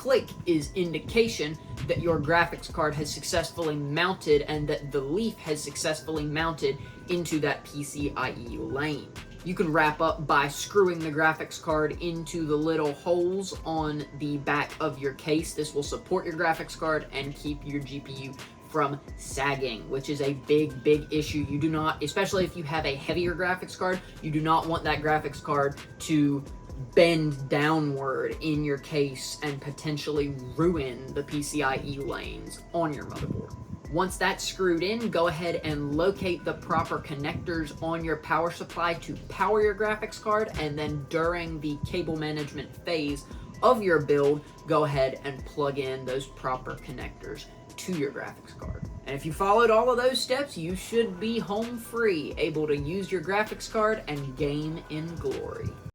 click is indication that your graphics card has successfully mounted and that the leaf has successfully mounted into that PCIe lane. You can wrap up by screwing the graphics card into the little holes on the back of your case. This will support your graphics card and keep your GPU from sagging, which is a big issue. You do not, especially if you have a heavier graphics card, you do not want that graphics card to bend downward in your case and potentially ruin the PCIe lanes on your motherboard. Once that's screwed in, go ahead and locate the proper connectors on your power supply to power your graphics card, and then during the cable management phase of your build, go ahead and plug in those proper connectors to your graphics card. And if you followed all of those steps, you should be home free, able to use your graphics card and game in glory.